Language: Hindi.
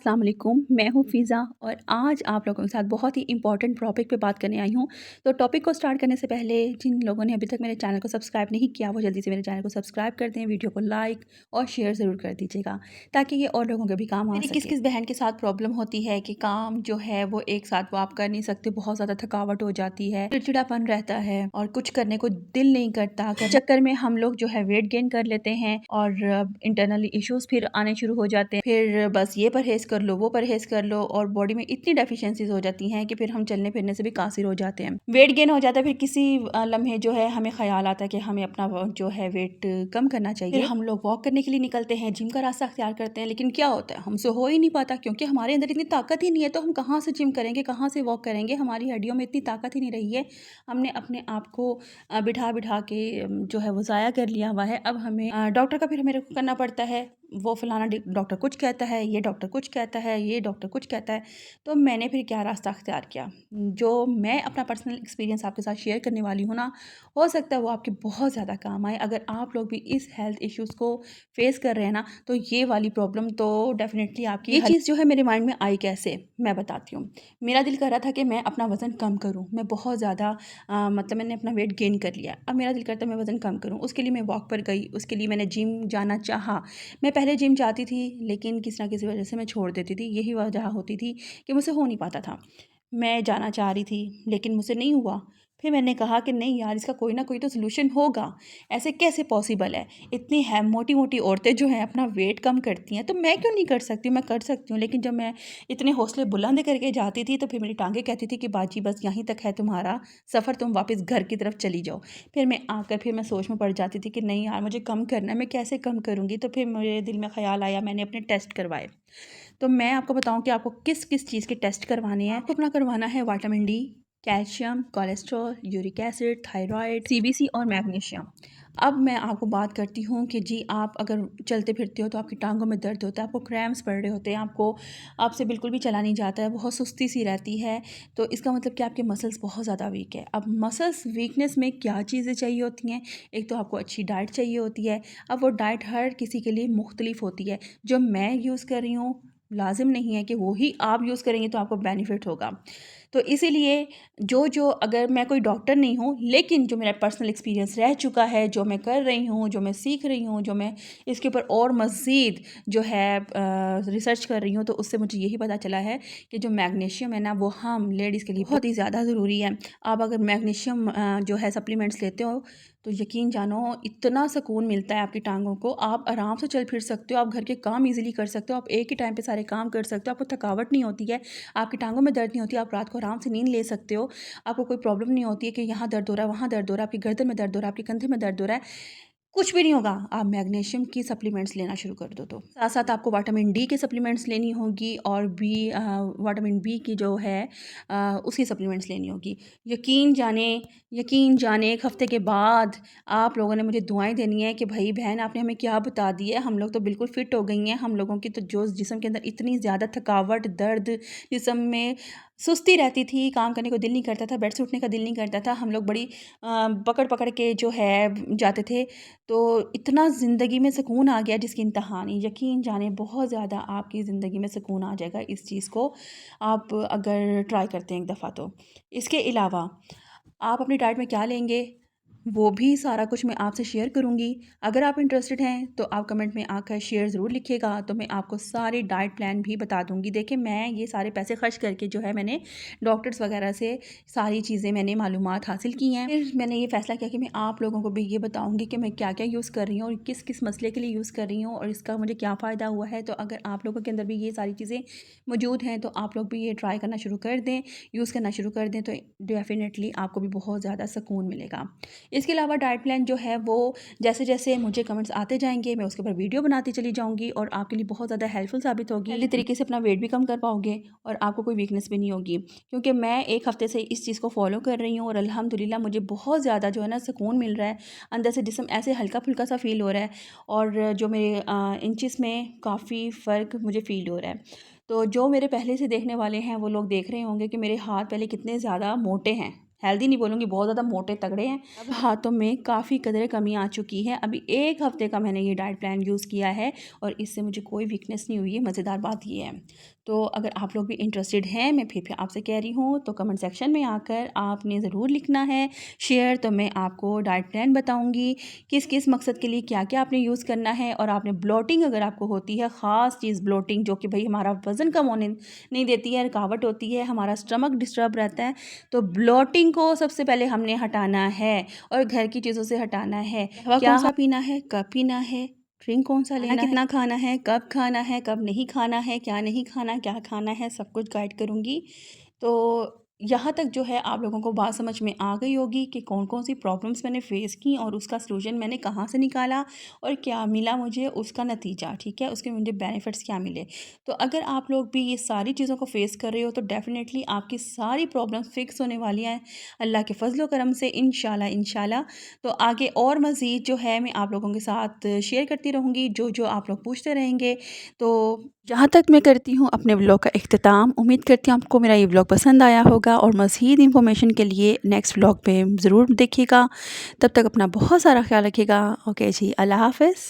अस्सलाम वालेकुम, मैं हूँ फ़िज़ा और आज आप लोगों के साथ बहुत ही इम्पोर्टेंट टॉपिक पे बात करने आई हूँ। तो टॉपिक को स्टार्ट करने से पहले जिन लोगों ने अभी तक मेरे चैनल को सब्सक्राइब नहीं किया, वो जल्दी से मेरे चैनल को सब्सक्राइब कर दें, वीडियो को लाइक और शेयर ज़रूर कर दीजिएगा, ताकि ये और लोगों के भी काम आ सके। किस-किस बहन के साथ प्रॉब्लम होती है कि काम जो है वो एक साथ वो आप कर नहीं सकते, बहुत ज़्यादा थकावट हो जाती है, चिड़चिड़ापन रहता है और कुछ करने को दिल नहीं करता। चक्कर में हम लोग जो है वेट गेन कर लेते हैं और इंटरनली इश्यूज़ फिर आने शुरू हो जाते हैं। फिर बस ये परहेज़ कर लो, वो परहेज़ कर लो और बॉडी में इतनी डेफिशिएंसीज़ हो जाती हैं कि फिर हम चलने फिरने से भी कासिर हो जाते हैं। वेट गेन हो जाता है, फिर किसी लम्हे जो है हमें ख़्याल आता है कि हमें अपना जो है वेट कम करना चाहिए। फिर हम लोग वॉक करने के लिए निकलते हैं, जिम का रास्ता अख्तियार करते हैं, लेकिन क्या होता है हमसे हो ही नहीं पाता क्योंकि हमारे अंदर इतनी ताकत ही नहीं है। तो हम कहाँ से जिम करेंगे, कहाँ से वॉक करेंगे, हमारी हड्डियों में इतनी ताकत ही नहीं रही है। हमने अपने आप को बिठा के जो है वो ज़ाया कर लिया हुआ है। अब हमें डॉक्टर का फिर हमें रुख करना पड़ता है। वो फलाना डॉक्टर कुछ कहता है, ये डॉक्टर कुछ कहता है, ये डॉक्टर कुछ कहता है। तो मैंने फिर क्या रास्ता अख्तियार किया, जो मैं अपना पर्सनल एक्सपीरियंस आपके साथ शेयर करने वाली हूँ ना, हो सकता है वो आपके बहुत ज़्यादा काम आए। अगर आप लोग भी इस हेल्थ इश्यूज़ को फेस कर रहे हैं ना, तो ये वाली प्रॉब्लम तो डेफिनेटली आपकी ये चीज़ जो है मेरे माइंड में आई कैसे, मैं बताती हूँ। मेरा दिल कर रहा था कि मैं अपना वज़न कम करूँ। मैं बहुत ज़्यादा मतलब मैंने अपना वेट गेन कर लिया। अब मेरा दिल करता है मैं वज़न कम करूँ। उसके लिए मैं वॉक पर गई, उसके लिए मैंने जिम जाना चाहा। मैं पहले जिम जाती थी, लेकिन किसी न किसी वजह से मैं छोड़ देती थी। यही वजह होती थी कि मुझसे हो नहीं पाता था। मैं जाना चाह रही थी, लेकिन मुझसे नहीं हुआ। फिर मैंने कहा कि नहीं यार, इसका कोई ना कोई तो सॉल्यूशन होगा। ऐसे कैसे पॉसिबल है? इतनी है मोटी-मोटी औरतें जो हैं अपना वेट कम करती हैं, तो मैं क्यों नहीं कर सकती? मैं कर सकती हूँ। लेकिन जब मैं इतने हौसले बुलंद करके जाती थी, तो फिर मेरी टाँगें कहती थी कि बाजी बस यहीं तक है तुम्हारा सफ़र, तुम वापस घर की तरफ चली जाओ। फिर मैं सोच में पड़ जाती थी कि नहीं यार, मुझे कम करना है, मैं कैसे कम करूँगी? तो फिर मेरे दिल में ख़्याल आया, मैंने अपने टेस्ट करवाए। तो मैं आपको बताऊँ कि आपको किस-किस चीज़ के टेस्ट करवाने हैं। आपको अपना करवाना है vitamin D, calcium, cholesterol, uric acid, thyroid, CBC और मैग्नीशियम। अब मैं आपको बात करती हूँ कि जी आप अगर चलते फिरते हो तो आपकी टाँगों में दर्द होता है, आपको क्रैम्प्स पड़ रहे होते हैं, आपसे बिल्कुल भी चला नहीं जाता है, बहुत सुस्ती सी रहती है, तो इसका मतलब कि आपके मसल्स बहुत ज़्यादा वीक है। अब मसल्स वीकनेस में क्या चीज़ें चाहिए होती हैं? एक तो आपको अच्छी डाइट चाहिए होती है। अब वो डाइट हर किसी के लिए मुख्तलिफ होती है। जो मैं यूज़ कर रही हूँ, लाज़िम नहीं है कि वो ही आप यूज़ करेंगे तो आपको बेनिफिट होगा। तो इसीलिए जो अगर मैं कोई डॉक्टर नहीं हूँ, लेकिन जो मेरा पर्सनल एक्सपीरियंस रह चुका है, जो मैं कर रही हूँ, जो मैं सीख रही हूँ, जो मैं इसके ऊपर और मज़ीद जो है रिसर्च कर रही हूँ, तो उससे मुझे यही पता चला है कि जो मैग्नीशियम है ना, वो हम लेडीज़ के लिए बहुत ही ज़्यादा ज़रूरी है। आप अगर मैग्नीशियम जो है सप्लीमेंट्स लेते हो, तो यकीन जानो इतना सुकून मिलता है आपकी टाँगों को, आप आराम से चल फिर सकते हो, आप घर के काम ईज़िली कर सकते हो, आप एक ही टाइम पे सारे काम कर सकते हो, आपको थकावट नहीं होती है, आपकी टाँगों में दर्द नहीं होती, आप रात को आराम से नींद ले सकते हो, आपको कोई प्रॉब्लम नहीं होती है कि यहाँ दर्द हो रहा है, वहाँ दर्द हो रहा है, आपकी गर्दन में दर्द हो रहा है, आपके कंधे में दर्द हो रहा है, कुछ भी नहीं होगा। आप मैग्नीशियम की सप्लीमेंट्स लेना शुरू कर दो तो। साथ-साथ आपको विटामिन डी की सप्लीमेंट्स लेनी होगी और विटामिन बी की जो है उसकी सप्लीमेंट्स लेनी होगी। यकीन जाने 1 हफ़्ते के बाद आप लोगों ने मुझे दुआएँ देनी है कि भई बहन आपने हमें क्या बता दिया है, हम लोग तो बिल्कुल फिट हो गई हैं। हम लोगों की तो जो जिस्म के अंदर इतनी ज़्यादा थकावट, दर्द, जिस्म में सुस्ती रहती थी, काम करने को दिल नहीं करता था, बेड से उठने का दिल नहीं करता था। हम लोग बड़ी पकड़-पकड़ के जो है जाते थे। तो इतना ज़िंदगी में सुकून आ गया जिसकी इंतहा नहीं। यकीन जाने बहुत ज़्यादा आपकी ज़िंदगी में सुकून आ जाएगा इस चीज़ को आप अगर ट्राई करते हैं एक दफ़ा तो। इसके अलावा आप अपनी डाइट में क्या लेंगे, वो भी सारा कुछ मैं आपसे शेयर करूँगी। अगर आप इंटरेस्टेड हैं, तो आप कमेंट में आकर शेयर ज़रूर लिखिएगा, तो मैं आपको सारे डाइट प्लान भी बता दूँगी। देखिए, मैं ये सारे पैसे खर्च करके जो है मैंने डॉक्टर्स वगैरह से सारी चीज़ें मैंने मालूमात हासिल की हैं। फिर मैंने ये फ़ैसला किया कि मैं आप लोगों को भी ये बताऊँगी कि मैं क्या-क्या यूज़ कर रही हूँ और किस-किस मसले के लिए यूज़ कर रही हूँ और इसका मुझे क्या फ़ायदा हुआ है। तो अगर आप लोगों के अंदर भी ये सारी चीज़ें मौजूद हैं, तो आप लोग भी ये ट्राई करना शुरू कर दें, यूज़ करना शुरू कर दें, तो डेफ़िनेटली आपको भी बहुत ज़्यादा सुकून मिलेगा। इसके अलावा डाइट प्लान जो है वो जैसे-जैसे मुझे कमेंट्स आते जाएँगे, मैं उसके ऊपर वीडियो बनाती चली जाऊँगी और आपके लिए बहुत ज़्यादा हेल्पफुल साबित होगी। हेल्दी तरीके से अपना वेट भी कम कर पाओगे और आपको कोई वीकनेस भी नहीं होगी। क्योंकि मैं 1 हफ़्ते से इस चीज़ को फ़ॉलो कर रही हूँ और अल्हम्दुलिल्लाह मुझे बहुत ज़्यादा जो है ना सुकून मिल रहा है। अंदर से जिस्म ऐसे हल्का-फुल्का सा फ़ील हो रहा है और जो मेरे इंचेस में काफ़ी फ़र्क मुझे फ़ील हो रहा है। तो जो मेरे पहले से देखने वाले हैं, वो लोग देख रहे होंगे कि मेरे हाथ पहले कितने ज़्यादा मोटे हैं, हेल्दी नहीं बोलूँगी, बहुत ज़्यादा मोटे तगड़े हैं। अब हाथों में काफ़ी कदर कमी आ चुकी है। अभी 1 हफ़्ते का मैंने ये डाइट प्लान यूज़ किया है और इससे मुझे कोई वीकनेस नहीं हुई है। मज़ेदार बात ये है। तो अगर आप लोग भी इंटरेस्टेड हैं, मैं फिर आपसे कह रही हूँ, तो कमेंट सेक्शन में आकर आपने ज़रूर लिखना है शेयर। तो मैं आपको डाइट प्लान बताऊँगी किस किस मकसद के लिए क्या क्या आपने यूज़ करना है। और आपने ब्लोटिंग अगर आपको होती है, ख़ास चीज़ ब्लोटिंग, जो कि भाई हमारा वज़न कम होने नहीं देती है, रुकावट होती है, हमारा स्टमक डिस्टर्ब रहता है, तो ब्लोटिंग को सबसे पहले हमने हटाना है और घर की चीज़ों से हटाना है। क्या कौन सा पीना है, कब पीना है, ड्रिंक कौन सा लेना है, कितना खाना है, कब नहीं खाना है, क्या नहीं खाना, क्या खाना है, सब कुछ गाइड करूँगी। तो यहाँ तक जो है आप लोगों को बात समझ में आ गई होगी कि कौन कौन सी प्रॉब्लम्स मैंने फ़ेस की और उसका सलूशन मैंने कहाँ से निकाला और क्या मिला मुझे उसका नतीजा, ठीक है, उसके मुझे बेनिफिट्स क्या मिले। तो अगर आप लोग भी ये सारी चीज़ों को फ़ेस कर रहे हो तो डेफ़िनेटली आपकी सारी प्रॉब्लम्स फ़िक्स होने वाली हैं अल्लाह के फ़ज़ल व करम से, इंशाल्लाह इंशाल्लाह। तो आगे और मज़ीद जो है मैं आप लोगों के साथ शेयर करती रहूँगी जो जो आप लोग पूछते रहेंगे। तो जहाँ तक मैं करती हूँ अपने व्लॉग का इख्तिताम, उम्मीद करती हूँ आपको मेरा ये व्लॉग पसंद आया होगा और मज़ीद इन्फॉर्मेशन के लिए नेक्स्ट व्लॉग पे ज़रूर देखिएगा। तब तक अपना बहुत सारा ख्याल रखिएगा। ओके जी, अल्लाह हाफ़िज़।